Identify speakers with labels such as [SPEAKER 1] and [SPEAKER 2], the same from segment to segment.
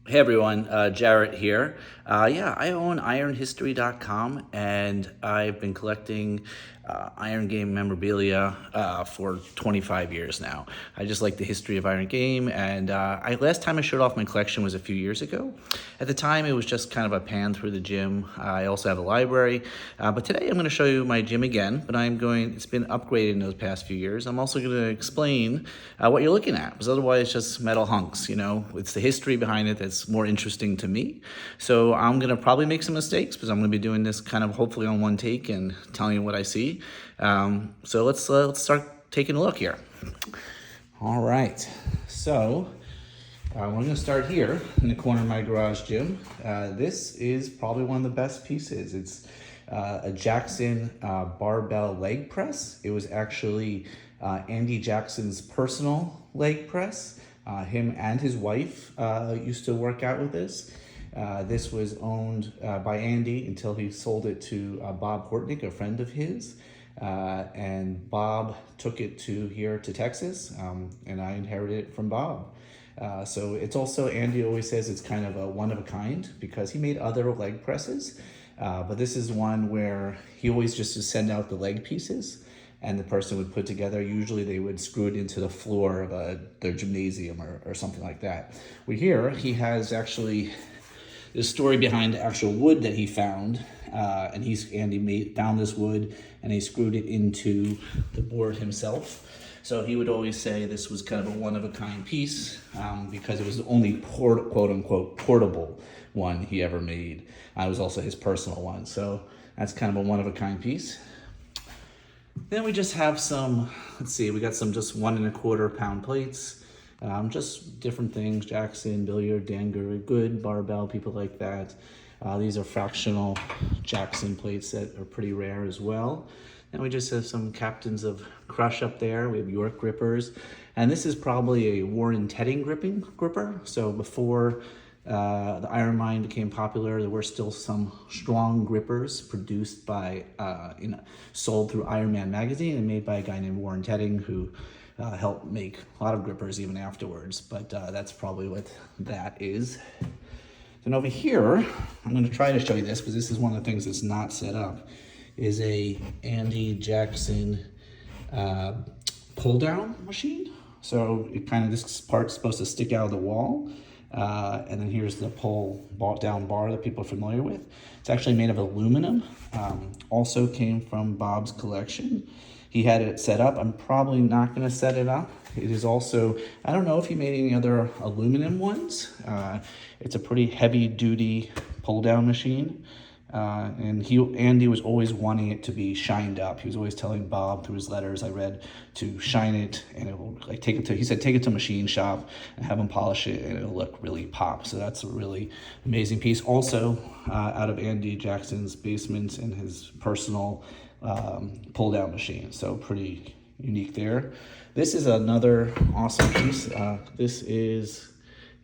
[SPEAKER 1] Hey everyone, Jarrett here. Yeah, I own IronHistory.com and I've been collecting Iron Game memorabilia for 25 years now. I just like the history of Iron Game, and last time I showed off my collection was a few years ago. At the time, it was just kind of a pan through the gym. I also have a library, but today I'm going to show you my gym again. But it's been upgraded in those past few years. I'm also going to explain what you're looking at, because otherwise it's just metal hunks. It's the history behind it that's more interesting to me. So I'm going to probably make some mistakes because I'm going to be doing this kind of hopefully on one take and telling you what I see. So let's start taking a look here. All right, so we're going to start here in the corner of my garage gym. This is probably one of the best pieces. It's a Jackson barbell leg press. It was actually Andy Jackson's personal leg press. Him and his wife used to work out with this. This was owned by Andy until he sold it to Bob Hortnick, a friend of his. And Bob took it here to Texas, and I inherited it from Bob. So it's also, Andy always says it's kind of a one of a kind because he made other leg presses. But this is one where he always just to send out the leg pieces and the person would put together. Usually they would screw it into the floor of their gymnasium or something like that. Well, here he has actually the story behind the actual wood that he found. And Andy found this wood and he screwed it into the board himself. So he would always say this was kind of a one-of-a-kind piece because it was the only quote-unquote portable one he ever made. It was also his personal one. So that's kind of a one-of-a-kind piece. Then we just have some, we got some just 1¼ pound plates. Just different things, Jackson, billiard, Danger, good, barbell, people like that. These are fractional Jackson plates that are pretty rare as well. And we just have some captains of Crush up there. We have York grippers. And this is probably a Warren Tedding gripper. So before the Iron Mine became popular, there were still some strong grippers produced by, sold through Iron Man magazine and made by a guy named Warren Tedding who helped make a lot of grippers even afterwards. But that's probably what that is. Then over here, I'm going to try to show you this because this is one of the things that's not set up, is a Andy Jackson pull down machine. So it kind of, this part's supposed to stick out of the wall. And then here's the pull down bar that people are familiar with. It's actually made of aluminum. Also came from Bob's collection. He had it set up. I'm probably not going to set it up. It is also, I don't know if he made any other aluminum ones. It's a pretty heavy duty pull down machine. And Andy was always wanting it to be shined up. He was always telling Bob through his letters I read to shine it, and it will take it to machine shop and have him polish it, and it'll look really pop. So that's a really amazing piece. Also out of Andy Jackson's basement in his personal pull down machine. So pretty unique there. This is another awesome piece. This is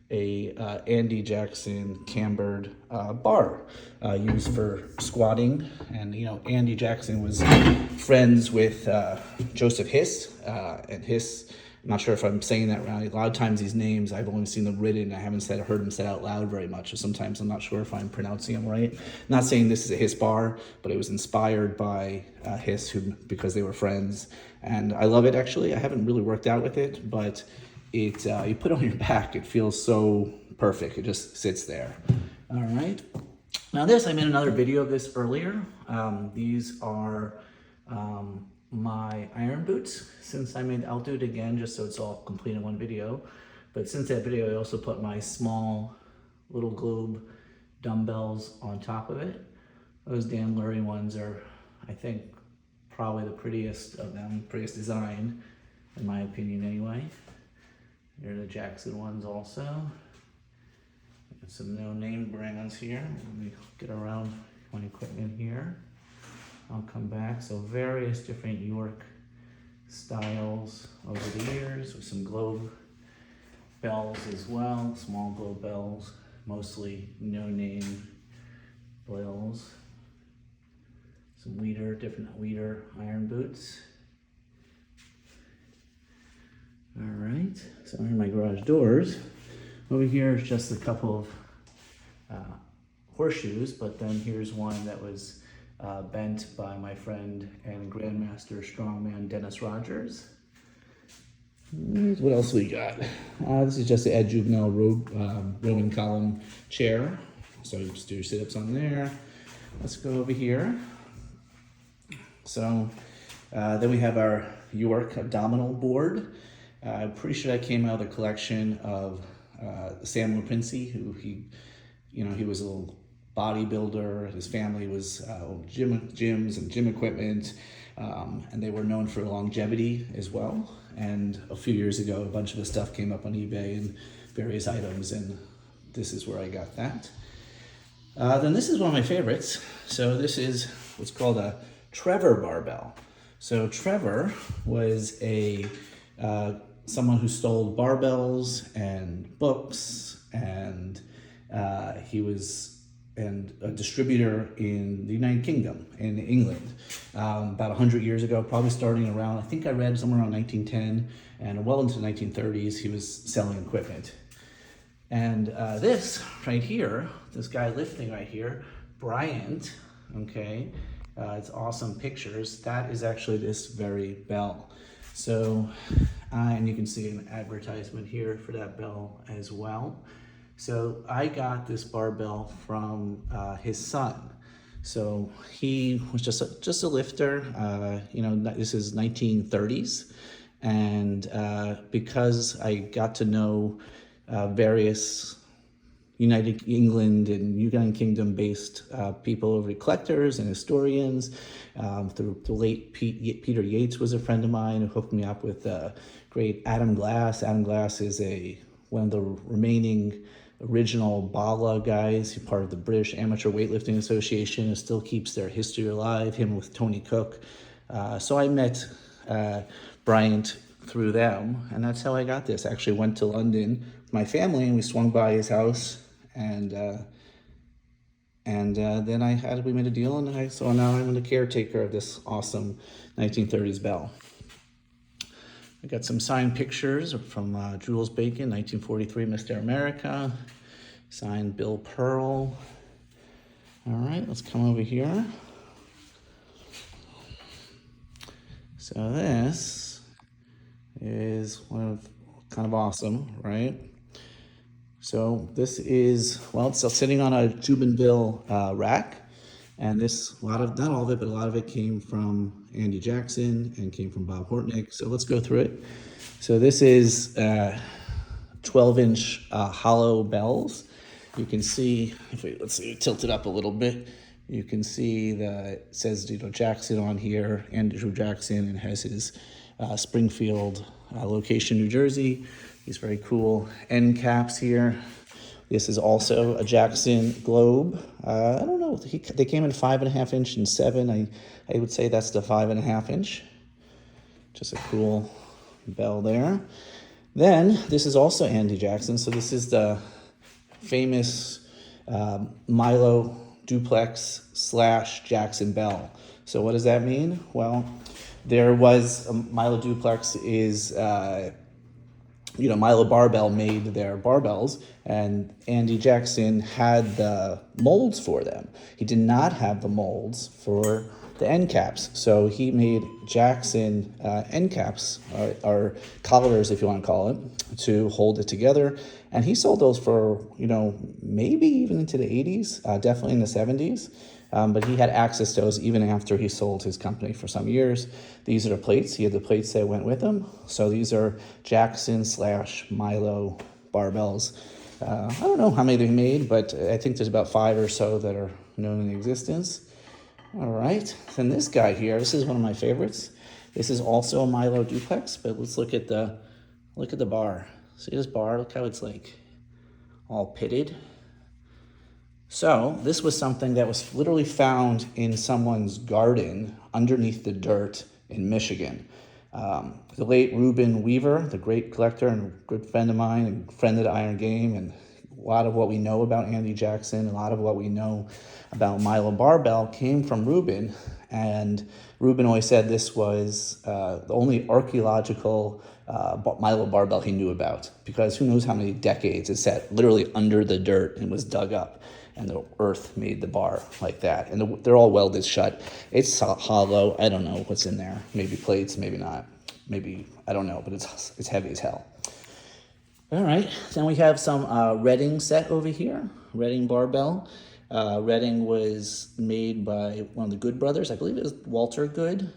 [SPEAKER 1] a Andy Jackson cambered bar used for squatting. And Andy Jackson was friends with Joseph Hiss, and Hiss, I'm not sure if I'm saying that right. A lot of times these names I've only seen them written. I haven't heard them said out loud very much. So sometimes I'm not sure if I'm pronouncing them right. I'm not saying this is a Hiss bar, but it was inspired by Hiss because they were friends. And I love it actually. I haven't really worked out with it, but you put it on your back, it feels so perfect. It just sits there. All right. Now I made another video of this earlier. These are my iron boots. I'll do it again just so it's all complete in one video. But since that video, I also put my small little globe dumbbells on top of it. Those Dan Lurie ones are, I think, probably the prettiest of them, prettiest design, in my opinion anyway. Here are the Jackson ones also. Some no-name brands here. Let me get around my equipment here. I'll come back. So various different York styles over the years with some globe bells as well, small globe bells, mostly no-name bells. Some different Weider iron boots. All right, so in my garage doors, Over here is just a couple of horseshoes, but then here's one that was bent by my friend and Grandmaster Strongman Dennis Rogers. What else we got? This is just the Ed Juvenile Roman column chair. So you just do your sit-ups on there. Let's go over here. So then we have our York abdominal board. I'm pretty sure that came out of the collection of Samuel Princey, who he was a little bodybuilder. His family was gyms and gym equipment, and they were known for longevity as well. And a few years ago, a bunch of his stuff came up on eBay and various items, and this is where I got that. Then this is one of my favorites. So this is what's called a Trevor barbell. So Trevor was someone who stole barbells and books, and he was a distributor in the United Kingdom, in England, about 100 years ago, probably starting around, I think I read somewhere around 1910, and well into the 1930s, he was selling equipment. And this right here, this guy lifting right here, Bryant, okay, it's awesome pictures. That is actually this very bell. So, and you can see an advertisement here for that bell as well. So I got this barbell from his son. So he was just a lifter. This is 1930s, and because I got to know various United England and United Kingdom based people over collectors and historians. The late Peter Yates was a friend of mine who hooked me up with great Adam Glass. Adam Glass is one of the remaining original Bala guys. He's part of the British Amateur Weightlifting Association and still keeps their history alive, him with Tony Cook. So I met Bryant through them, and that's how I got this. I actually went to London with my family, and we swung by his house, and then we made a deal, and so now I'm the caretaker of this awesome 1930s bell. I got some signed pictures from Jules Bacon, 1943 Mr. America, signed Bill Pearl. All right, let's come over here. So this is kind of awesome, right? So this is, it's sitting on a Jubenville rack, and not all of it, but a lot of it came from Andy Jackson and came from Bob Hortnick. So let's go through it. So this is 12-inch hollow bells. You can see, let's see, tilt it up a little bit. You can see that it says Jackson on here, Andrew Jackson, and has his Springfield location, New Jersey. These very cool end caps here. This is also a Jackson Globe. I don't know, they came in 5.5 inch and 7. I would say that's the 5.5 inch. Just a cool bell there. Then this is also Andy Jackson. So this is the famous Milo duplex / Jackson bell. So what does that mean? Well, there was Milo duplex is Milo Barbell made their barbells, and Andy Jackson had the molds for them. He did not have the molds for the end caps, so he made Jackson end caps, or collars, if you want to call it, to hold it together. And he sold those for, maybe even into the 80s, definitely in the 70s. But he had access to those even after he sold his company for some years. These are the plates. He had the plates that went with them. So these are Jackson / Milo barbells. I don't know how many they made, but I think there's about 5 or so that are known in existence. All right. Then this guy here, this is one of my favorites. This is also a Milo duplex, but let's look at the bar. See this bar? Look how it's all pitted. So this was something that was literally found in someone's garden underneath the dirt in Michigan. The late Reuben Weaver, the great collector and good friend of mine and friend of the Iron Game and a lot of what we know about Andy Jackson, a lot of what we know about Milo barbell came from Ruben. And Ruben always said this was the only archaeological Milo barbell he knew about, because who knows how many decades it sat literally under the dirt and was dug up, and the earth made the bar like that. And they're all welded shut. It's hollow. I don't know what's in there. Maybe plates, maybe not. Maybe, I don't know, but it's heavy as hell. All right, then we have some Redding set over here, Redding barbell. Redding was made by one of the Good brothers. I believe it was Walter Good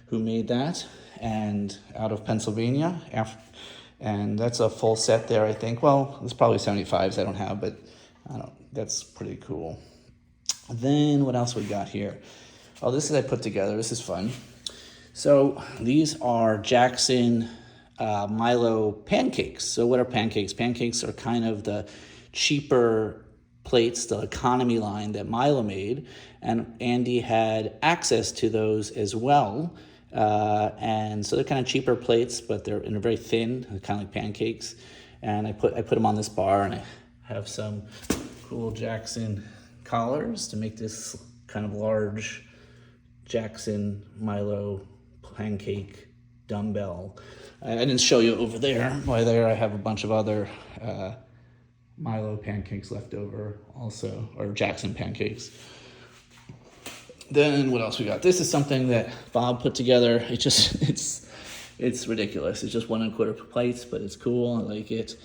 [SPEAKER 1] who made that, and out of Pennsylvania. And that's a full set there, I think. Well, it's probably 75s I don't have, but that's pretty cool. Then what else we got here? Oh, this is I put together. This is fun. So these are Jackson Milo pancakes. So what are pancakes? Pancakes are kind of the cheaper plates, the economy line that Milo made, and Andy had access to those as well. And so they're kind of cheaper plates, but they're very thin, kind of like pancakes. And I put them on this bar, and I have some cool Jackson collars to make this kind of large Jackson Milo pancake dumbbell. I didn't show you over there. Why there I have a bunch of other Milo pancakes left over also, or Jackson pancakes. Then what else we got? This is something that Bob put together. It's ridiculous. It's just 1 1/4 plates, but it's cool. I like it.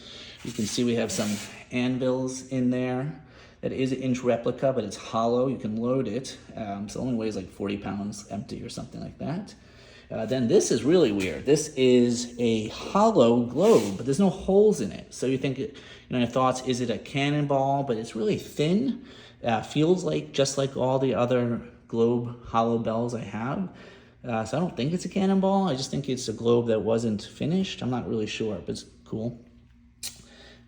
[SPEAKER 1] You can see we have some anvils in there. That is an inch replica, but it's hollow. You can load it. So it only weighs like 40 pounds empty or something like that. Then this is really weird. This is a hollow globe, but there's no holes in it. So you think, your thoughts, is it a cannonball? But it's really thin. Feels like just like all the other globe hollow bells I have. So I don't think it's a cannonball. I just think it's a globe that wasn't finished. I'm not really sure, but it's cool.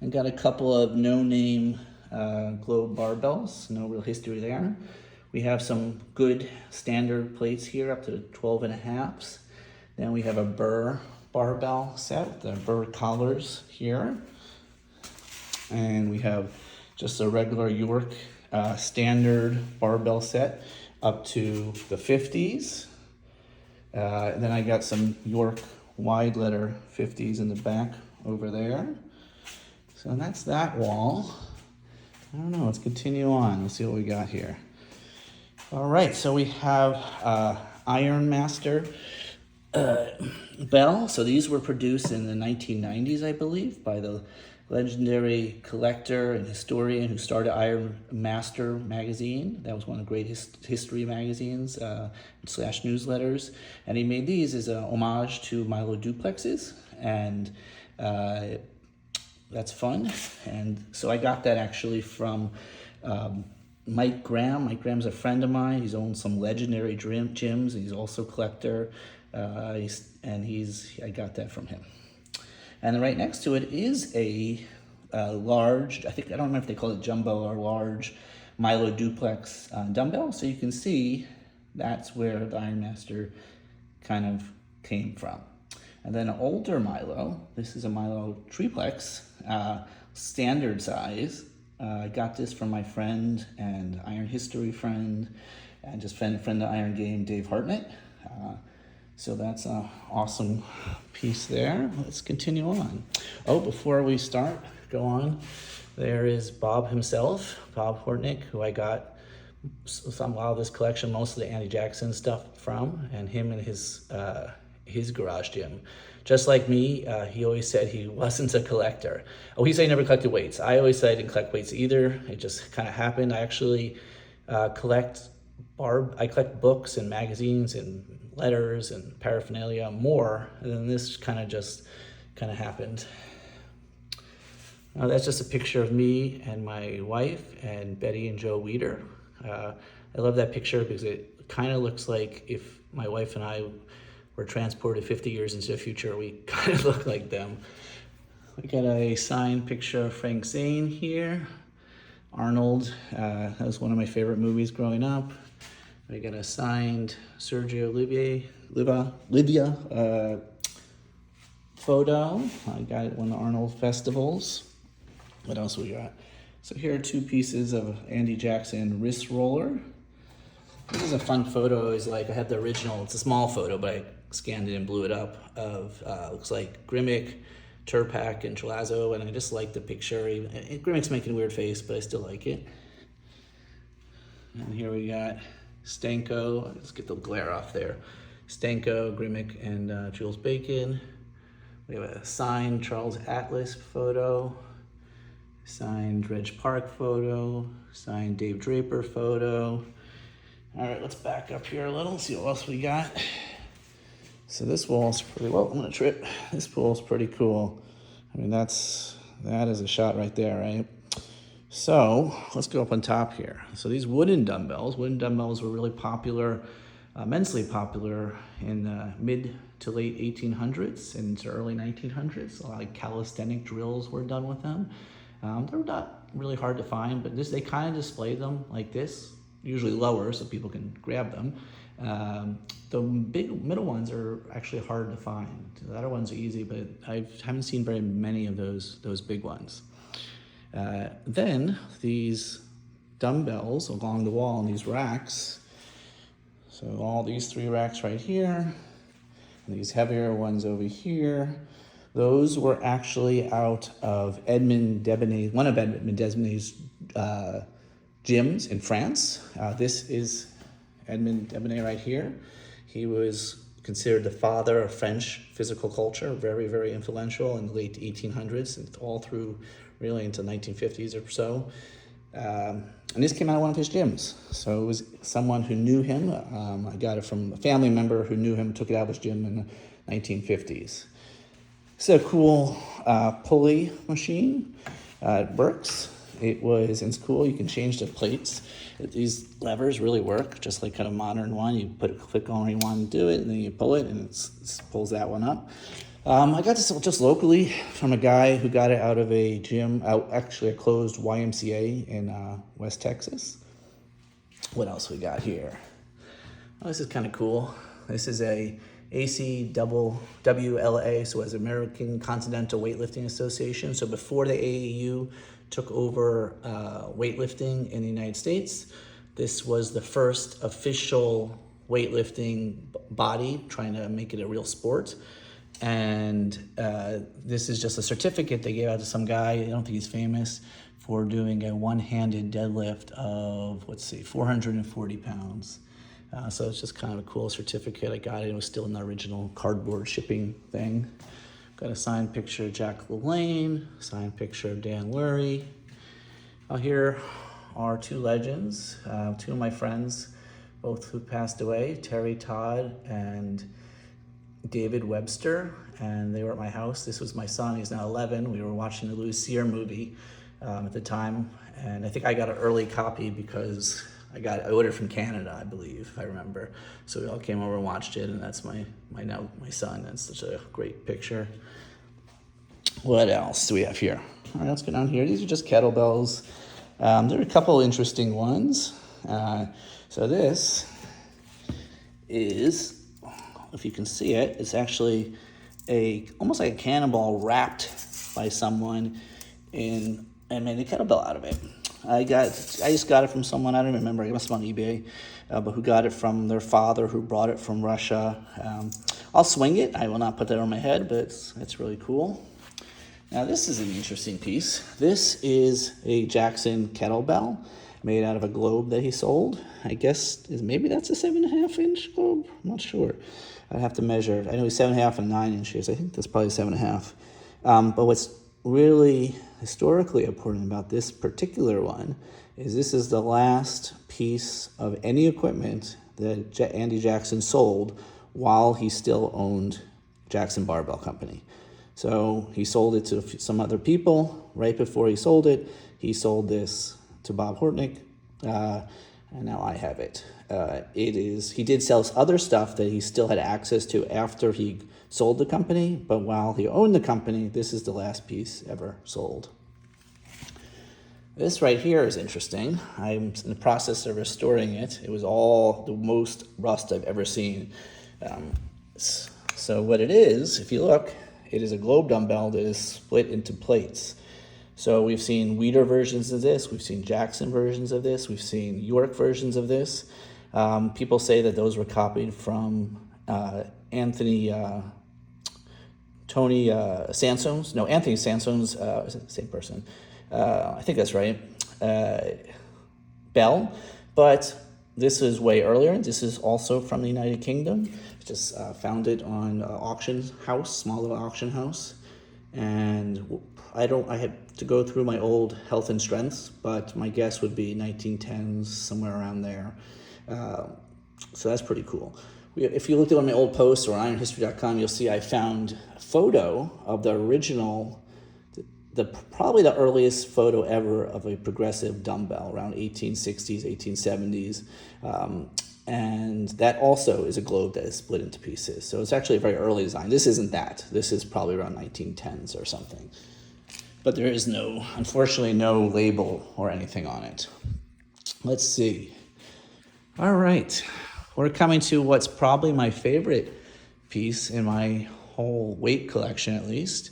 [SPEAKER 1] I got a couple of no-name globe barbells. No real history there. We have some good standard plates here, up to 12.5s. Then we have a burr barbell set with the burr collars here. And we have just a regular York standard barbell set up to the 50s. And then I got some York wide letter 50s in the back over there. So that's that wall. I don't know, let's continue on. Let's see what we got here. All right, so we have Iron Master bell. So these were produced in the 1990s, I believe, by the legendary collector and historian who started Iron Master magazine. That was one of the great history magazines / newsletters. And he made these as an homage to Milo duplexes. And that's fun. And so I got that actually from Mike Graham. Mike Graham's a friend of mine. He's owned some legendary gyms. He's also a collector. I got that from him. And then right next to it is a large, I don't remember if they call it jumbo or large, Milo duplex dumbbell. So you can see that's where the Iron Master kind of came from. And then an older Milo, this is a Milo triplex, standard size. I got this from my friend and IronHistory friend, and just friend of Iron Game, Dave Hartnett. So that's an awesome piece there. Let's continue on. Oh, before we go on, there is Bob himself, Bob Hartnett, who I got a lot of this collection, most of the Andy Jackson stuff from, and him and his garage gym. Just like me, he always said he wasn't a collector. Oh, he said he never collected weights. I always said I didn't collect weights either. It just kind of happened. I actually collect books and magazines and letters and paraphernalia more, and then this kind of happened. That's just a picture of me and my wife and Betty and Joe Weider. I love that picture because it kind of looks like if my wife and I were transported 50 years into the future, we kind of look like them. We got a signed picture of Frank Zane here. Arnold, that was one of my favorite movies growing up. We got a signed Sergio Livia photo. I got it at one of the Arnold festivals. What else we got? So here are 2 pieces of Andy Jackson wrist roller. This is a fun photo. I always like. I have the original. It's a small photo, but I scanned it and blew it up. Of looks like Grimmick, Turpak, and Chalazo, and I just like the picture. Grimmick's making a weird face, but I still like it. And here we got Stanko. Let's get the glare off there. Stanko, Grimmick, and Jules Bacon. We have a signed Charles Atlas photo, signed Reg Park photo, signed Dave Draper photo. All right, let's back up here a little, see what else we got. So this wall's pretty, well, I'm gonna trip. This wall's pretty cool. I mean, that is a shot right there, right? So let's go up on top here. So these wooden dumbbells were really popular, immensely popular in the mid to late 1800s and into early 1900s. A lot of calisthenic drills were done with them. They're not really hard to find, but they kind of display them like this, usually lower so people can grab them. The big middle ones are actually hard to find. The other ones are easy, but I haven't seen very many of those big ones. Then these dumbbells along the wall in these racks. So all these 3 racks right here, and these heavier ones over here, those were actually out of Edmond Debonnet, one of Edmond Debonnet's gyms in France. This is Edmond Debonnet right here. He was considered the father of French physical culture, very, very influential in the late 1800s and all through really into 1950s or so. And this came out of one of his gyms. So it was someone who knew him. I got it from a family member who knew him, took it out of his gym in the 1950s. It's a cool pulley machine. It works. It's cool. You can change the plates. These levers really work, just like kind of modern one. You put a click on where you want to do it, and then you pull it, and it pulls that one up. I got this just locally from a guy who got it out of a gym, actually a closed YMCA in West Texas. What else we got here? Oh, this is kind of cool. This is a ACWLA, so as American Continental Weightlifting Association. So before the AAU took over weightlifting in the United States, this was the first official weightlifting body trying to make it a real sport. And this is just a certificate they gave out to some guy, I don't think he's famous, for doing a one-handed deadlift of, 440 pounds. So it's just kind of a cool certificate. I got it. It was still in the original cardboard shipping thing. Got a signed picture of Jack LaLanne, signed picture of Dan Lurie. Here are 2 legends, 2 of my friends, both who passed away, Terry Todd and David Webster, and they were at my house. This was my son, he's now 11. We were watching the Louis Cyr movie at the time, and I think I got an early copy because I ordered from Canada, I believe, if I remember. So we all came over and watched it, and that's my son. That's such a great picture. What else do we have here? All right, let's go down here. These are just kettlebells. There are a couple interesting ones. So this is, if you can see it, it's actually almost like a cannonball wrapped by someone and made a kettlebell out of it. I just got it from someone, I don't remember, I must have on eBay, but who got it from their father who brought it from Russia. I'll swing it. I will not put that on my head, but it's really cool. Now this is an interesting piece. This is a Jackson kettlebell made out of a globe that he sold. I guess maybe that's a 7.5 inch globe. I'm not sure. I'd have to measure it. I know he's 7.5 and 9 inches. I think that's probably 7.5. But what's really historically important about this particular one is this is the last piece of any equipment that Andy Jackson sold while he still owned Jackson Barbell Company. So he sold it to some other people. Right before he sold it, he sold this to Bob Hortnick, and now I have it. He did sell other stuff that he still had access to after he sold the company, but while he owned the company, this is the last piece ever sold. This right here is interesting. I'm in the process of restoring it. It was all the most rust I've ever seen. So what it is, if you look, it is a globe dumbbell that is split into plates. So we've seen Weider versions of this, we've seen Jackson versions of this, we've seen York versions of this. People say that those were copied from Anthony Sanson's, same person. I think that's right. Bell, but this is way earlier. This is also from the United Kingdom. Just found it on auction house, small little auction house. And I had to go through my old health and strengths, but my guess would be 1910s, somewhere around there. So that's pretty cool. If you looked at my old posts or IronHistory.com, you'll see I found a photo of the original, probably the earliest photo ever of a progressive dumbbell around 1860s, 1870s. And that also is a globe that is split into pieces. So it's actually a very early design. This isn't that. This is probably around 1910s or something. But there is unfortunately, no label or anything on it. Let's see. All right. We're coming to what's probably my favorite piece in my whole weight collection, at least,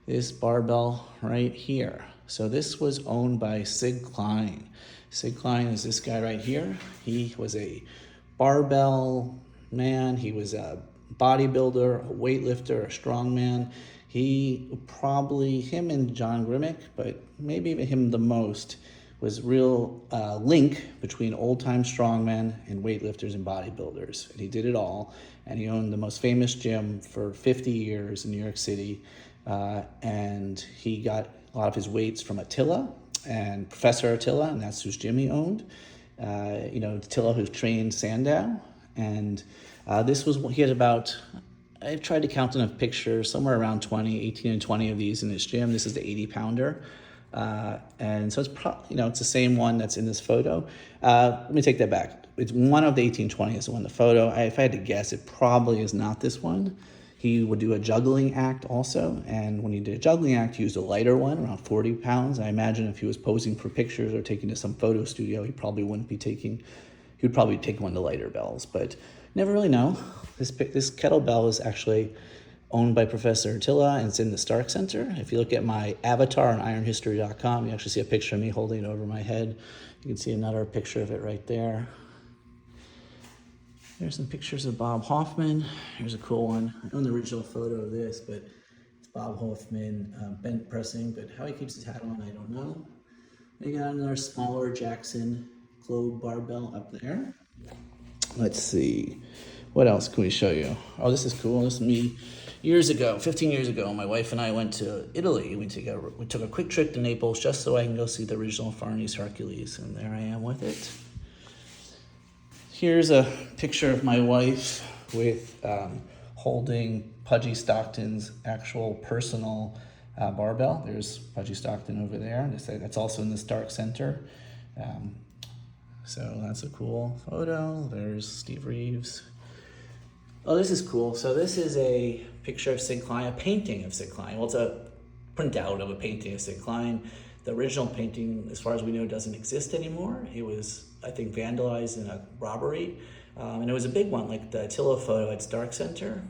[SPEAKER 1] this barbell right here. So this was owned by Sig Klein. Sig Klein is this guy right here. He was a barbell man. He was a bodybuilder, a weightlifter, a strongman. Him and John Grimmick, but maybe even him the most, was real link between old-time strongmen and weightlifters and bodybuilders. And he did it all. And he owned the most famous gym for 50 years in New York City. And he got a lot of his weights from Attila and Professor Attila, and that's whose gym he owned. Attila, who trained Sandow. And he had about, I tried to count enough pictures, somewhere around 18 and 20 of these in his gym. This is the 80-pounder. And so it's the same one that's in this photo. Let me take that back. It's one of the 1820 is the one in the photo. If I had to guess, it probably is not this one. He would do a juggling act also. And when he did a juggling act, he used a lighter one, around 40 pounds. I imagine if he was posing for pictures or taking to some photo studio, he would probably take one of the lighter bells, but never really know. This kettlebell is actually owned by Professor Attila, and it's in the Stark Center. If you look at my avatar on IronHistory.com, you actually see a picture of me holding it over my head. You can see another picture of it right there. There's some pictures of Bob Hoffman. Here's a cool one. I own the original photo of this, but it's Bob Hoffman bent pressing, but how he keeps his hat on, I don't know. We got another smaller Jackson globe barbell up there. Let's see. What else can we show you? Oh, this is cool. This is me 15 years ago. My wife and I went to Italy. We took a quick trip to Naples just so I can go see the original Farnese Hercules, and there I am with it. Here's a picture of my wife with holding Pudgy Stockton's actual personal barbell. There's Pudgy Stockton over there. That's also in the Stark Center. So that's a cool photo. There's Steve Reeves. Oh, this is cool. So this is a picture of Sig Klein, a painting of Sig Klein. Well, it's a printout of a painting of Sig Klein. The original painting, as far as we know, doesn't exist anymore. It was, I think, vandalized in a robbery. And it was a big one, like the Attila photo at Stark Center.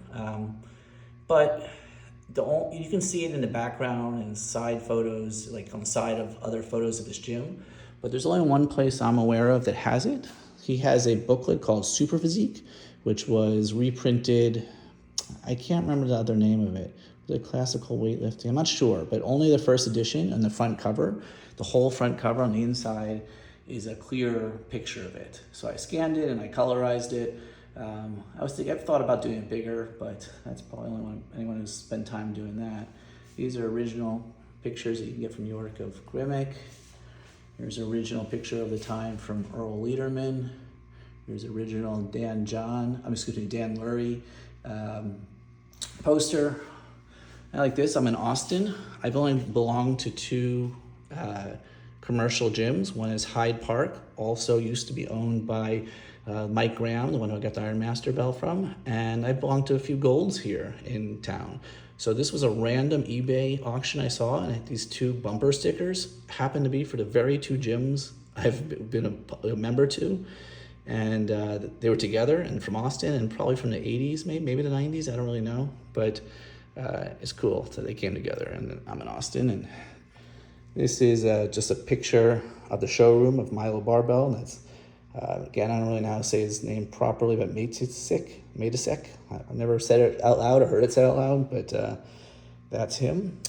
[SPEAKER 1] But you can see it in the background and side photos, like on the side of other photos of his gym. But there's only one place I'm aware of that has it. He has a booklet called Super Physique, which was reprinted. I can't remember the other name of it. The classical weightlifting, I'm not sure, but only the first edition and the front cover. The whole front cover on the inside is a clear picture of it. So I scanned it and I colorized it. I've thought about doing it bigger, but that's probably only anyone who's spent time doing that. These are original pictures that you can get from New York of Grimmick. Here's an original picture of the time from Earl Lederman. Here's original Dan Lurie poster. I like this. I'm in Austin. I've only belonged to two commercial gyms. One is Hyde Park, also used to be owned by Mike Graham, the one who I got the Iron Master belt from. And I belonged to a few golds here in town. So this was a random eBay auction I saw, and these two bumper stickers happened to be for the very two gyms I've been a member to. And they were together and from Austin and probably from the 80s, maybe the 90s, I don't really know. But it's cool that they came together, and I'm in Austin. And This is just a picture of the showroom of Milo Barbell. And that's, again, I don't really know how to say his name properly, but Matisek. I've never said it out loud or heard it said out loud, but that's him.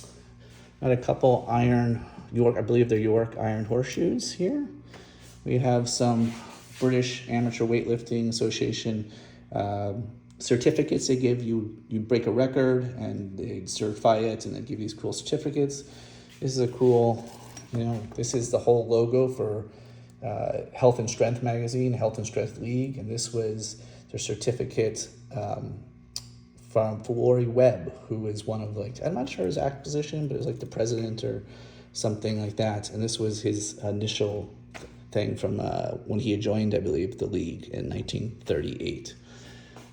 [SPEAKER 1] Got a couple York, I believe they're York iron horseshoes here. We have some British Amateur Weightlifting Association certificates they give you. You break a record and they certify it and they give you these cool certificates. This is a cool, this is the whole logo for Health and Strength magazine, Health and Strength League, and this was their certificate from Flory Webb, who is one of I'm not sure his exact position, but it was the president or something like that. And this was his initial thing from when he had joined, I believe, the league in 1938.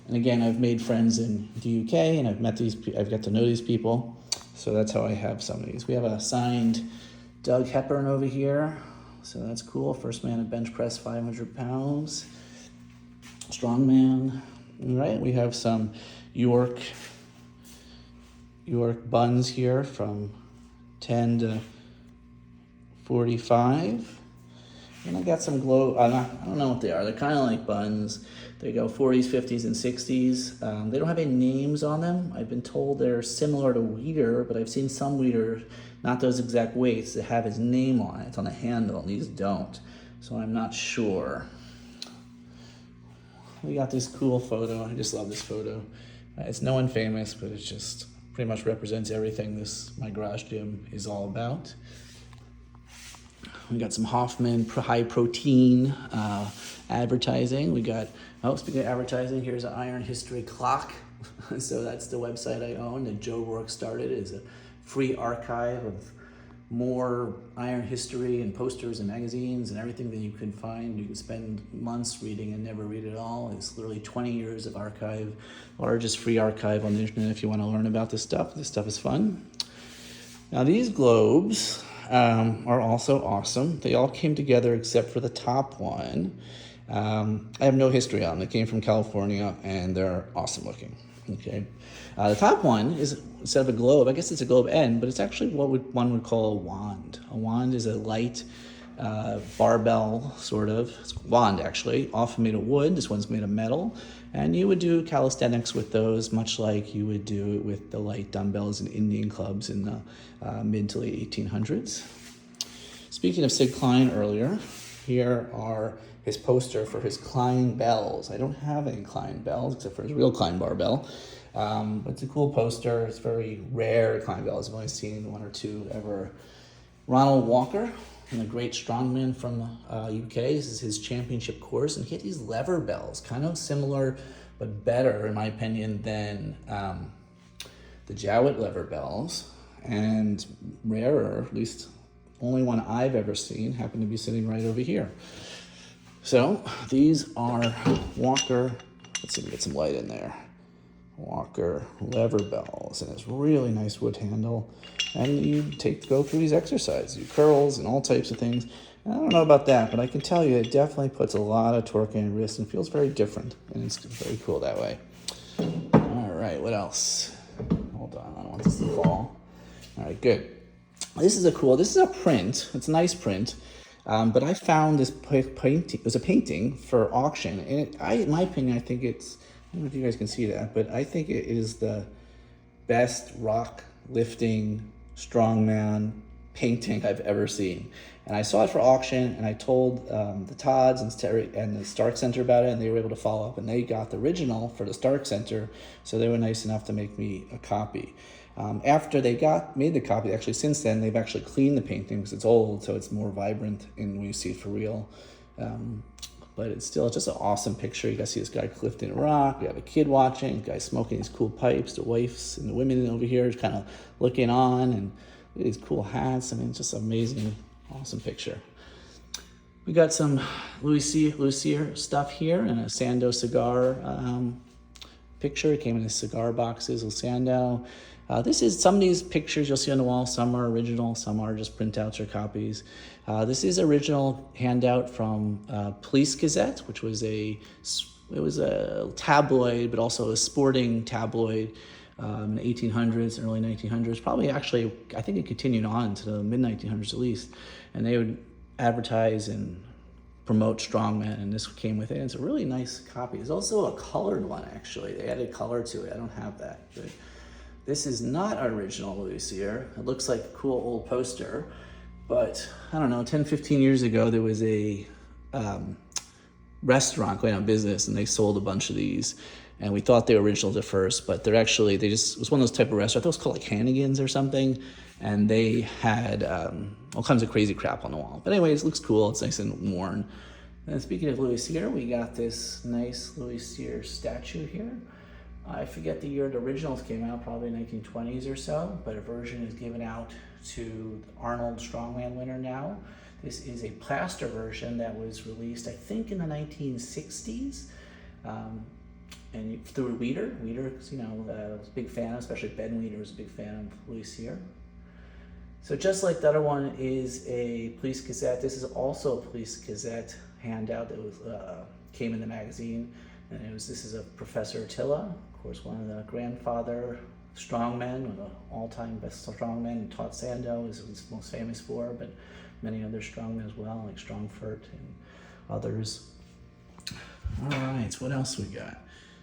[SPEAKER 1] And again, I've made friends in the UK, and I've got to know these people. So that's how I have some of these. We have a signed Doug Hepburn over here. So that's cool. First man to bench press 500 pounds. Strongman. All right, we have some York buns here from 10 to 45. And I got some I don't know what they are. They're kind of like buns. They go 40s, 50s, and 60s. They don't have any names on them. I've been told they're similar to Weider, but I've seen some Weider, not those exact weights, that have his name on it, on the handle, and these don't. So I'm not sure. We got this cool photo. I just love this photo. It's no one famous, but it just pretty much represents everything my garage gym is all about. We got some Hoffman high protein advertising. We got, speaking of advertising, here's an IronHistory clock. So that's the website I own that Joe Rourke started. It's a free archive of more IronHistory and posters and magazines and everything that you can find. You can spend months reading and never read it all. It's literally 20 years of archive, largest free archive on the internet if you want to learn about this stuff. This stuff is fun. Now these globes are also awesome. They all came together except for the top one. I have no history on them. They came from California and they're awesome looking. Okay. The top one is, instead of a globe, I guess it's a globe end, but it's actually what one would call a wand. A wand is a light barbell, sort of. It's a wand, actually, often made of wood. This one's made of metal. And you would do calisthenics with those, much like you would do it with the light dumbbells in Indian clubs in the mid to late 1800s. Speaking of Sig Klein earlier, here are his poster for his Klein bells. I don't have any Klein bells except for his real Klein barbell. But it's a cool poster. It's very rare Klein bells. I've only seen one or two ever. Ronald Walker, and a great strongman from UK. This is his championship course, and he had these lever bells, kind of similar but better, in my opinion, than the Jowett lever bells, and rarer, at least only one I've ever seen, happened to be sitting right over here. So these are Walker, let's see if we get some light in there. Walker lever bells, and it's really nice wood handle, and you go through these exercises, you curls and all types of things. And I don't know about that, but I can tell you it definitely puts a lot of torque in your wrist and feels very different, and it's very cool that way. All right, what else? Hold on, I don't want this to fall. All right, good. This is a print. It's a nice print. But I found this painting. It was a painting for auction, and in my opinion, I think it's, I don't know if you guys can see that, but I think it is the best rock lifting strongman painting I've ever seen. And I saw it for auction, and I told the Todds and the Stark Center about it, and they were able to follow up, and they got the original for the Stark Center, so they were nice enough to make me a copy. After they made the copy, actually since then, they've actually cleaned the painting because it's old, so it's more vibrant and when you see it for real. But it's still just an awesome picture. You guys see this guy lifting a rock. We have a kid watching, guy smoking these cool pipes. The wives and the women over here is kind of looking on, and these cool hats. I mean, it's just amazing, awesome picture. We got some Louis Cyr stuff here and a Sandow cigar picture. It came in his cigar boxes with Sandow. Some of these pictures you'll see on the wall. Some are original, some are just printouts or copies. This is original handout from Police Gazette, which was a tabloid, but also a sporting tabloid in the 1800s, early 1900s, probably actually, I think it continued on to the mid 1900s at least. And they would advertise and promote Strongman, and this came with it. It's a really nice copy. There's also a colored one, actually. They added color to it. I don't have that. But this is not original Louis Cyr. It looks like a cool old poster. But I don't know, 10, 15 years ago, there was a restaurant going out of business, and they sold a bunch of these. And we thought they were originals at first, but they're actually, it was one of those type of restaurants. I thought it was called like Hannigan's or something. And they had all kinds of crazy crap on the wall. But anyways, it looks cool. It's nice and worn. And speaking of Louis Cyr, we got this nice Louis Cyr statue here. I forget the year the originals came out, probably 1920s or so, but a version is given out to Arnold Strongman winner now. This is a plaster version that was released, I think, in the 1960s. And through Weider, was a big fan, especially Ben Weider was a big fan of Louis Cyr. So just like the other one is a Police Gazette, this is also a Police Gazette handout that was came in the magazine. And this is a Professor Attila, of course, one of the grandfather strongmen, one of the all-time best strongmen, and taught Sandow is he's most famous for, but many other strongmen as well, like Strongfort and others. All right, what else we got?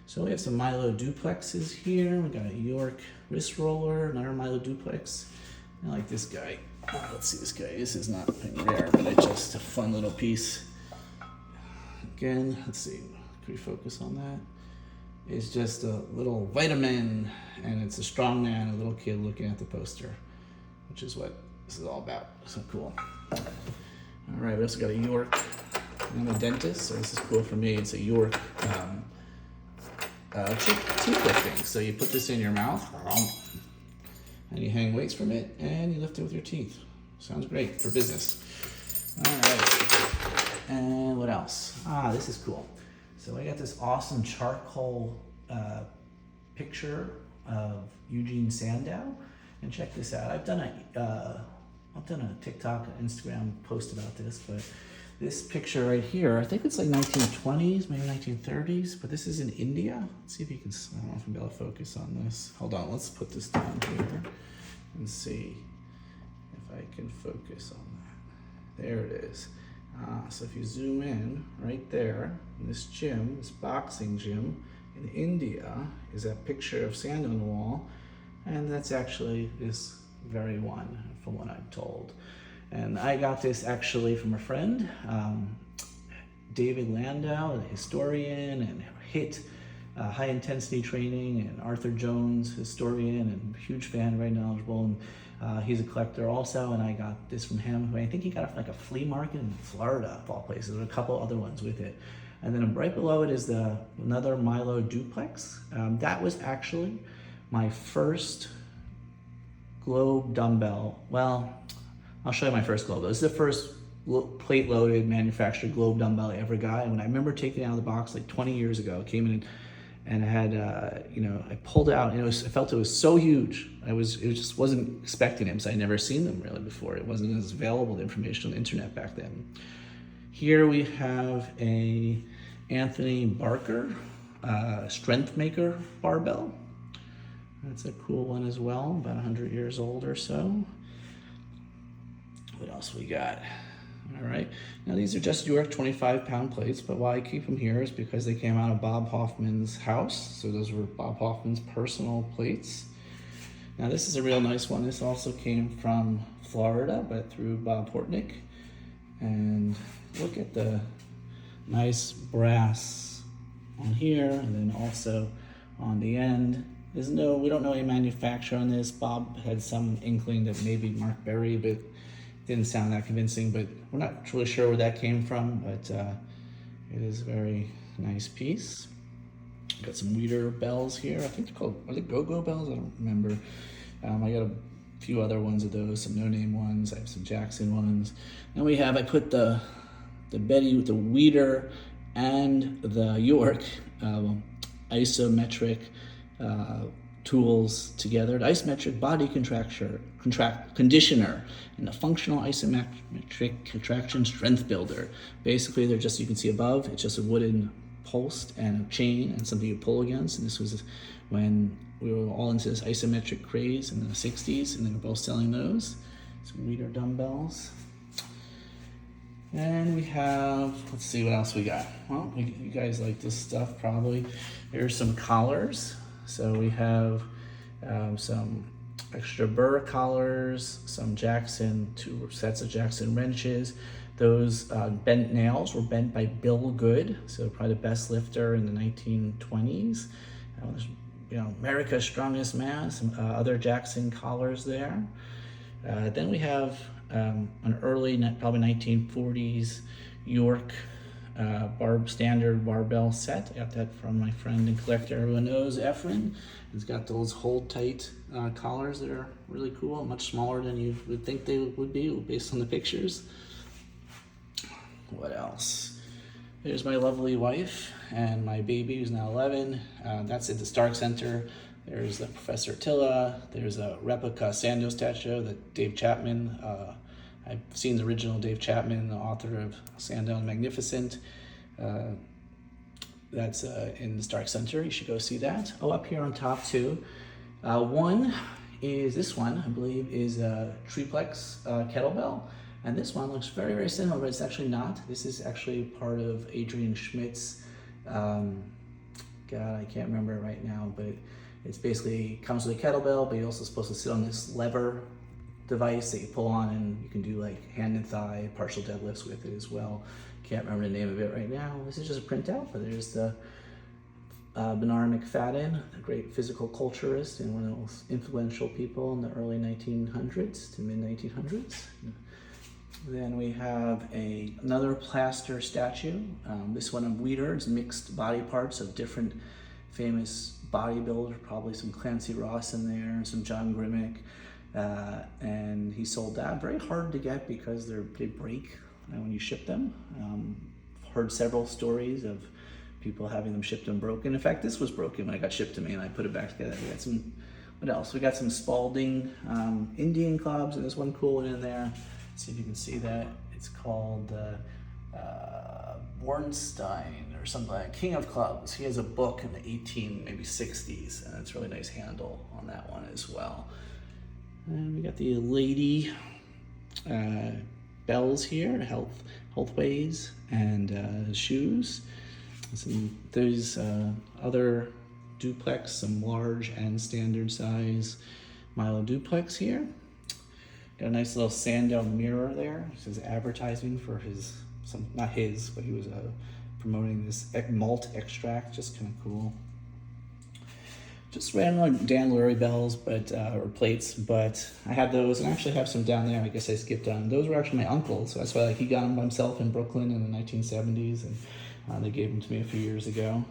[SPEAKER 1] So we have some Milo duplexes here. We got a York wrist roller, another Milo duplex. I like this guy. Oh, let's see this guy. This is not rare, but it's just a fun little piece. Again, let's see. Can we focus on that? It's just a little vitamin, and it's a strongman, a little kid looking at the poster, which is what this is all about. So cool. All right, we also got a York. I'm a dentist, so this is cool for me. It's a York teeth lifting. So you put this in your mouth, and you hang weights from it, and you lift it with your teeth. Sounds great for business. All right, and what else? This is cool. So I got this awesome charcoal picture of Eugene Sandow, and check this out. I've done a TikTok, Instagram post about this, but this picture right here, I think it's like 1920s, maybe 1930s, but this is in India. Let's see if you can, I don't know if I'm able to focus on this. Hold on, let's put this down here and see if I can focus on that. There it is. So if you zoom in right there, in this gym, this boxing gym in India, is that picture of Sandow on the wall, and that's actually this very one, from what I'm told. And I got this actually from a friend, David Landau, the historian and HIT, high intensity training, and Arthur Jones, historian and huge fan, very knowledgeable. And he's a collector also, and I got this from him. I think he got it from like a flea market in Florida, of all places. There were a couple other ones with it. And then right below it is another Milo duplex. That was actually my first globe dumbbell. Well, I'll show you my first globe. This is the first plate-loaded manufactured globe dumbbell I ever got. And when I remember taking it out of the box like 20 years ago, it came in and I had, I pulled it out, and I felt it was so huge. It just wasn't expecting it, because I'd never seen them really before. It wasn't as available, the information on the internet back then. Here we have a Anthony Barker Strength Maker barbell. That's a cool one as well, about 100 years old or so. What else we got? All right, now these are just York 25-pound plates, but why I keep them here is because they came out of Bob Hoffman's house. So those were Bob Hoffman's personal plates. Now this is a real nice one. This also came from Florida, but through Bob Portnick. And look at the nice brass on here, and then also on the end. We don't know any manufacturer on this. Bob had some inkling that maybe Mark Berry, but didn't sound that convincing, but we're not really sure where that came from, but it is a very nice piece. Got some Weider bells here. I think they're called, are they go-go bells? I don't remember. I got a few other ones of those, some no-name ones. I have some Jackson ones. Then I put the Betty with the Weider and the York isometric tools together. The isometric body conditioner and the functional isometric contraction strength builder. Basically, they're just, you can see above, it's just a wooden post and a chain and something you pull against. And this was when we were all into this isometric craze in the 60s, and they were both selling those. Some Weider dumbbells. And we have, let's see what else we got. Well, you guys like this stuff probably. Here's some collars. So we have some extra burr collars, some Jackson, 2 sets of Jackson wrenches. Those bent nails were bent by Bill Good, so probably the best lifter in the 1920s. America's Strongest Man, some other Jackson collars there. Then we have an early, probably 1940s York standard barbell set. I got that from my friend and collector everyone knows, Efren. It's got those hold tight collars that are really cool, much smaller than you would think they would be based on the pictures. What else? There's my lovely wife and my baby who's now 11. That's at the Stark Center. There's the Professor Attila. There's a replica Sandow statue that Dave Chapman, I've seen the original Dave Chapman, the author of Sandow and Magnificent. That's in the Stark Center. You should go see that. Oh, up here on top too. One is this one, I believe, is a duplex kettlebell. And this one looks very, very similar, but it's actually not. This is actually part of Adrian Schmidt's, God, I can't remember it right now, but it's basically comes with a kettlebell, but you're also supposed to sit on this lever device that you pull on, and you can do like hand and thigh, partial deadlifts with it as well. Can't remember the name of it right now. This is just a printout, but there's the Bernard McFadden, a great physical culturist and one of the most influential people in the early 1900s to mid 1900s. Then we have another plaster statue. This one of Weider. It's mixed body parts of different famous bodybuilders, probably some Clancy Ross in there, some John Grimmick. And he sold that. Very hard to get because they break when you ship them. Heard several stories of people having them shipped and broken. In fact, this was broken when it got shipped to me and I put it back together. We got some, what else? We got some Spalding Indian clubs, and there's one cool one in there. Let's see if you can see that. It's called Bornstein or something like King of Clubs. He has a book in the 60s, and it's a really nice handle on that one as well. And we got the lady bells here, health ways, and shoes. There's other duplex, some large and standard size Milo duplex here. Got a nice little Sandow mirror there. It says advertising for not his, but he was promoting this malt extract, just kind of cool. Just random Dan Lurie bells, or plates, but I had those, and I actually have some down there. I guess I skipped on. Those were actually my uncle's, so that's why he got them by himself in Brooklyn in the 1970s, and they gave them to me a few years ago.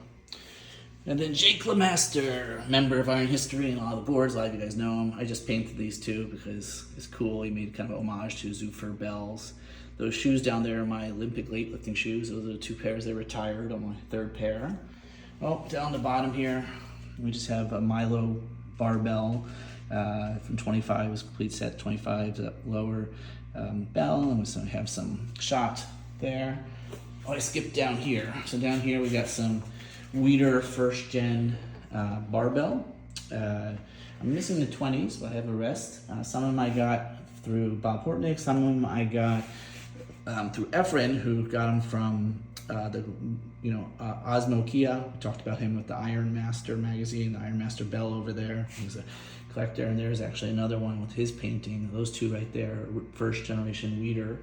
[SPEAKER 1] And then Jake LeMaster, member of IronHistory and all the boards. A lot of you guys know him. I just painted these two because it's cool. He made kind of an homage to Zuffer bells. Those shoes down there are my Olympic weightlifting shoes. Those are the 2 pairs they retired on my 3rd pair. Oh, down the bottom here, we just have a Milo barbell from 25. It was a complete set, 25 lower bell, and we have some shot there. Oh, I skipped down here. So down here we got some Weider 1st gen barbell. I'm missing the 20s, but I have the rest. Some of them I got through Bob Portnick. Some of them I got through Efren, who got them from Osmo Kia. We talked about him with the Iron Master magazine, the Iron Master bell over there. He's a collector, and there's actually another one with his painting. Those two right there, 1st generation Weider.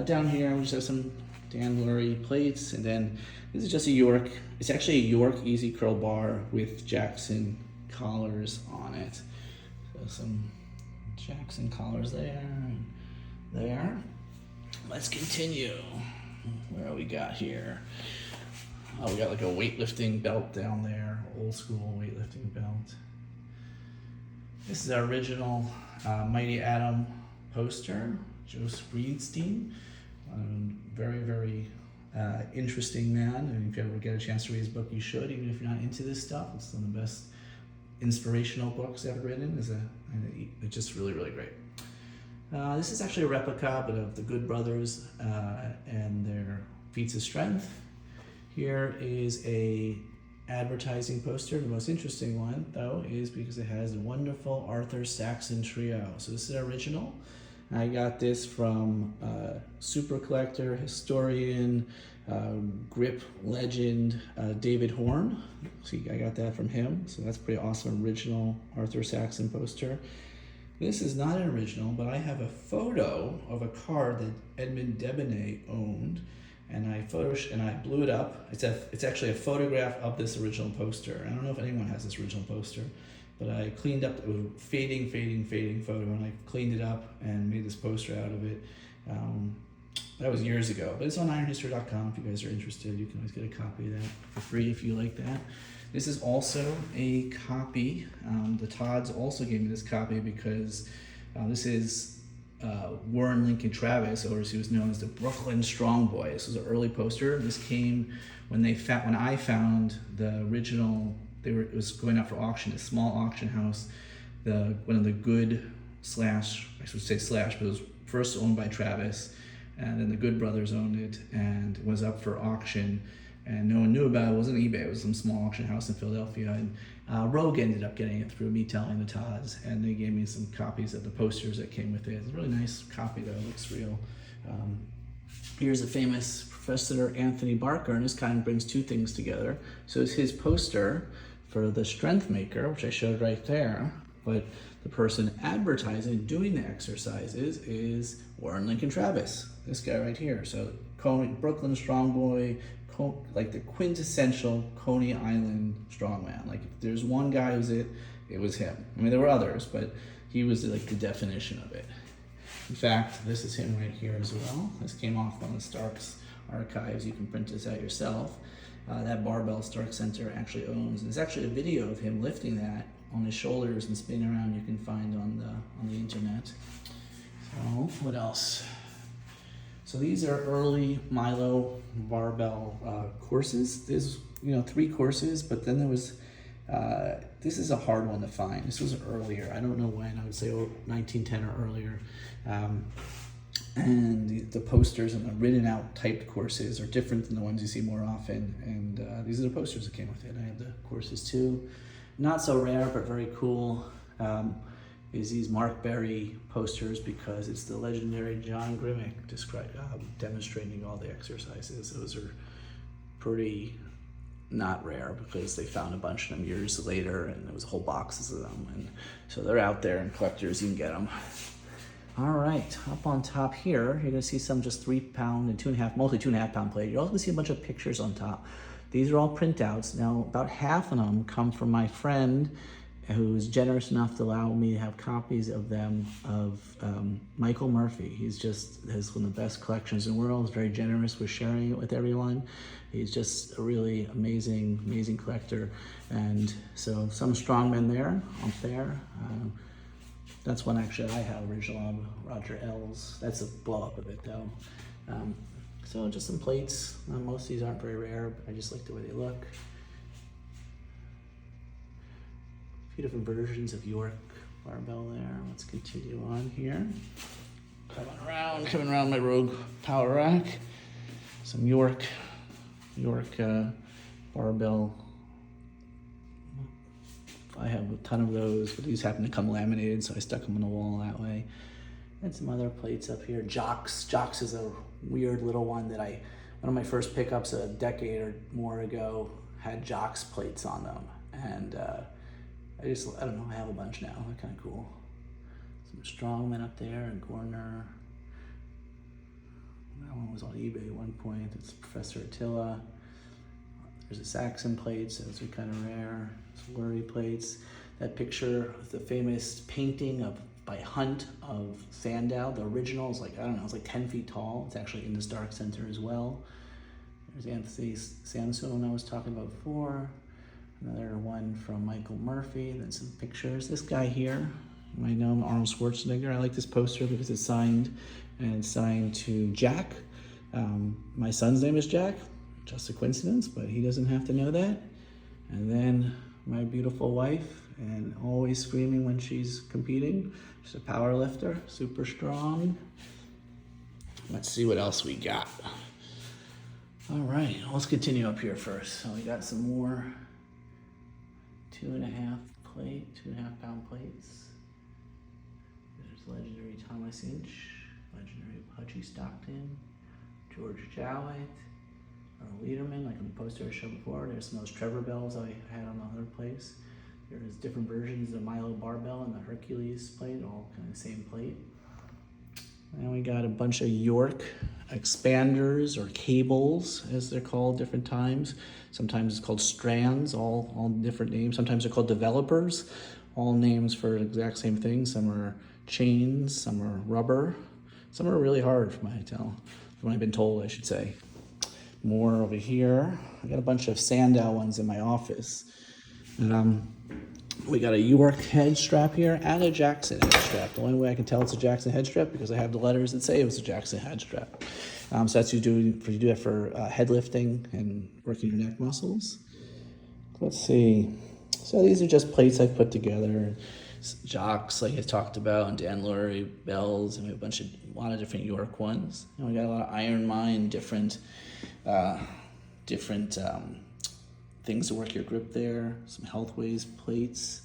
[SPEAKER 1] Down here we just have some Dan Lurie plates, and then this is just a York. It's actually a York Easy Curl bar with Jackson collars on it. So some Jackson collars there and there. Let's continue. Where we got here? Oh, we got like a weightlifting belt down there, old school weightlifting belt. This is our original Mighty Atom poster, Joe Springsteen. Very, very interesting man, and if you ever get a chance to read his book, you should, even if you're not into this stuff. It's one of the best inspirational books ever written. It's just really, really great. This is actually a replica, but of the Good Brothers and their feats of strength. Here is a advertising poster. The most interesting one, though, is because it has a wonderful Arthur Saxon trio. So this is original. I got this from super collector, historian, grip legend David Horn. See, I got that from him. So that's pretty awesome, original Arthur Saxon poster. This is not an original, but I have a photo of a card that Edmund Debonair owned, and I blew it up. It's actually a photograph of this original poster. I don't know if anyone has this original poster, but I cleaned up. It was a fading photo, and I cleaned it up and made this poster out of it. That was years ago, but it's on IronHistory.com. If you guys are interested, you can always get a copy of that for free if you like that. This is also a copy. The Todds also gave me this copy because this is Warren Lincoln Travis, or as he was known as the Brooklyn Strong Boy. This was an early poster. This came when I found the original. It was going up for auction, a small auction house. One of the Good slash, but it was first owned by Travis, and then the Good brothers owned it, and it was up for auction. And no one knew about it. It wasn't eBay. It was some small auction house in Philadelphia. And Rogue ended up getting it through me telling the Todds, and they gave me some copies of the posters that came with it. It's a really nice copy, though. It looks real. Here's a famous Professor Anthony Barker, and this kind of brings two things together. So it's his poster for the Strength Maker, which I showed right there. But the person advertising, doing the exercises, is Warren Lincoln Travis. This guy right here. So Brooklyn Strong Boy, like the quintessential Coney Island strongman. Like if there's one guy who's it was him. I mean, there were others, but he was like the definition of it. In fact, this is him right here as well. This came off one of Stark's archives. You can print this out yourself. That barbell Stark Center actually owns. There's actually a video of him lifting that on his shoulders and spinning around. You can find on the internet. So what else? So these are early Milo barbell courses. There's 3 courses, but then there was, this is a hard one to find. This was earlier. I don't know when. I would say 1910 or earlier. And the posters and the written out typed courses are different than the ones you see more often. And these are the posters that came with it. I have the courses too. Not so rare, but very cool. Is these Mark Berry posters, because it's the legendary John Grimmick demonstrating all the exercises. Those are pretty not rare because they found a bunch of them years later, and there was whole boxes of them, and so they're out there, and collectors, you can get them. All right, up on top here, you're gonna see some just 3 pound and 2.5, mostly 2.5 pound plate. You're also gonna see a bunch of pictures on top. These are all printouts. Now, about half of them come from my friend who's generous enough to allow me to have copies of them of Michael Murphy. He's just has one of the best collections in the world. He's very generous with sharing it with everyone. He's just a really amazing collector. And so some strongmen there, up there. That's one actually I have original of Roger Ells. That's a blow up of it though. So just some plates. Most of these aren't very rare, but I just like the way they look. Different versions of York barbell there. Let's continue on here. Coming around my Rogue power rack. Some York barbell. I have a ton of those, but these happen to come laminated, so I stuck them on the wall that way. And some other plates up here. Jocks is a weird little one that one of my first pickups a decade or more ago had Jocks plates on them. And I don't know, I have a bunch now. They're kind of cool. Some Strongman up there, and Gorner. That one was on eBay at one point. It's Professor Attila. There's a Saxon plate, so those are kind of rare. Some Lurie plates. That picture of the famous painting by Hunt of Sandow, the original is it's like 10 feet tall. It's actually in the Stark Center as well. There's Anthony Sansoon I was talking about before. Another one from Michael Murphy, then some pictures. This guy here, you might know him, Arnold Schwarzenegger. I like this poster because it's signed, and it's signed to Jack. My son's name is Jack, just a coincidence, but he doesn't have to know that. And then my beautiful wife, and always screaming when she's competing. She's a power lifter, super strong. Let's see what else we got. All right, let's continue up here first. So we got some more 2.5 pound plates. There's legendary Thomas Inch, legendary Pudgy Stockton, George Jowett, Lederman, like on the poster I showed before. There's some of those Trevor bells I had on the other place. There's different versions of the Milo barbell and the Hercules plate, all kind of the same plate. And we got a bunch of York expanders or cables, as they're called different times. Sometimes it's called strands, all different names. Sometimes they're called developers, all names for the exact same thing. Some are chains, some are rubber, some are really hard from what I've been told, I should say. More over here. I got a bunch of Sandow ones in my office. And we got a York head strap here and a Jackson head strap. The only way I can tell it's a Jackson head strap because I have the letters that say it was a Jackson head strap. So that's you do that for head lifting and working your neck muscles. Let's see. So these are just plates I put together. Jocks, like I talked about, and Dan Lurie bells, and we have a lot of different York ones. And we got a lot of Iron Mind, different things to work your grip there. Some Healthways plates.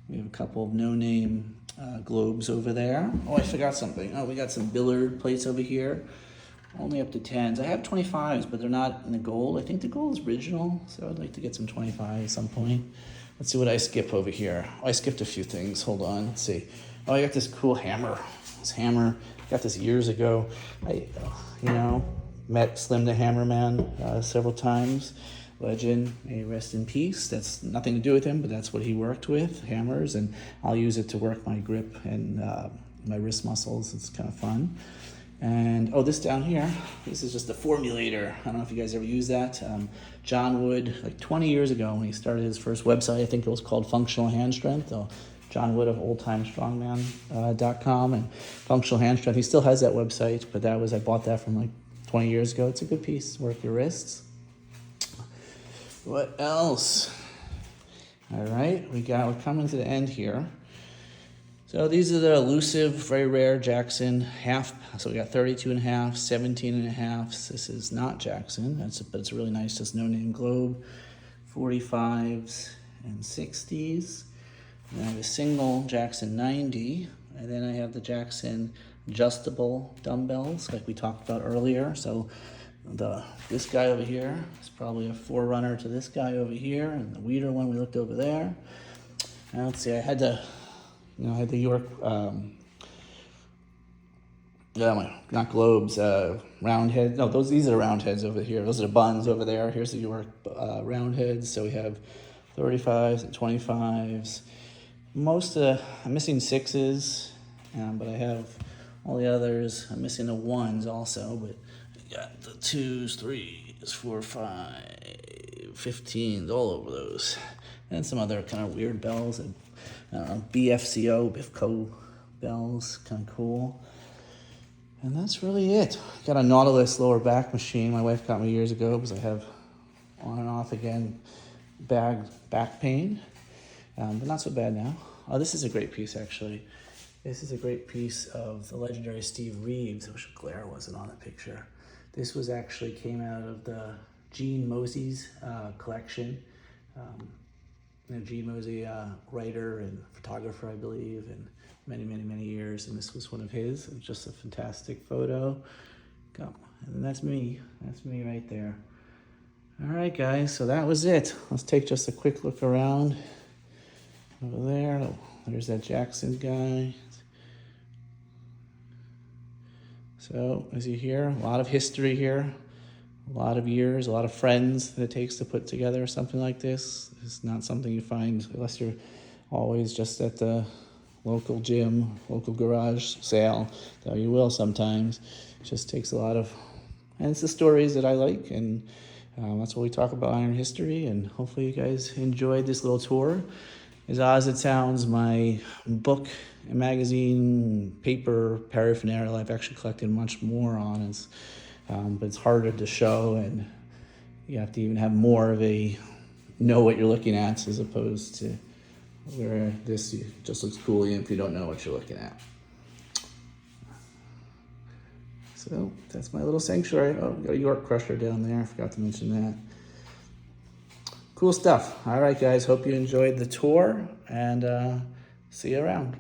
[SPEAKER 1] We have a couple of no-name globes over there. Oh, I forgot something. Oh, we got some Billard plates over here. Only up to 10s. I have 25s, but they're not in the gold. I think the gold is original, so I'd like to get some 25 at some point. Let's see what I skip over here. Oh, I skipped a few things. Hold on. Let's see. Oh, I got this cool hammer. This hammer, got this years ago. I met Slim the Hammerman several times. Legend, may he rest in peace. That's nothing to do with him, but that's what he worked with, hammers, and I'll use it to work my grip and my wrist muscles. It's kind of fun. And this down here, this is just a formulator. I don't know if you guys ever use that. John Wood, like 20 years ago when he started his first website, I think it was called Functional Hand Strength. John Wood of Oldetime Strongman.com and Functional Hand Strength. He still has that website, but I bought that from like 20 years ago. It's a good piece, work your wrists. What else? All right, we're coming to the end here. So these are the elusive, very rare Jackson half. So we got 32.5, 17.5. This is not Jackson, but it's really nice, just no-name globe. 45s and 60s. And I have a single Jackson 90, and then I have the Jackson adjustable dumbbells, like we talked about earlier. So this guy over here is probably a forerunner to this guy over here, and the Weider one we looked over there. And let's see, I had the York, not globes, round heads. No, these are the round heads over here. Those are the buns over there. Here's the York round heads. So we have 35s and 25s. I'm missing 6s, but I have all the others. I'm missing the 1s also, but I got the 2s, 3s, 4, 5, 15s, all over those. And some other kind of weird bells. BFCO bells, kind of cool. And that's really it. Got a Nautilus lower back machine my wife got me years ago because I have on and off again back pain, but not so bad now. Oh, this is a great piece actually. This is a great piece of the legendary Steve Reeves. I wish the glare wasn't on the picture. This came out of the Gene Mosey's collection. Gene Mosey, writer and photographer, I believe, and many, many, many years. And this was one of his. It was just a fantastic photo. And that's me. That's me right there. All right, guys. So that was it. Let's take just a quick look around. Over there. There's that Jackson guy. So as you hear, a lot of history here. A lot of years, a lot of friends that it takes to put together something like this. It's not something you find unless you're always just at the local gym, local garage sale, though you will sometimes. It just takes a lot of, and it's the stories that I like, and that's what we talk about Iron History, and hopefully you guys enjoyed this little tour. As odd as it sounds, my book and magazine, paper, paraphernalia, I've actually collected much more on. But it's harder to show, and you have to even have more of know what you're looking at, as opposed to where this just looks cool if you don't know what you're looking at. So that's my little sanctuary. Oh, we got a York crusher down there. I forgot to mention that. Cool stuff. All right, guys. Hope you enjoyed the tour, and see you around.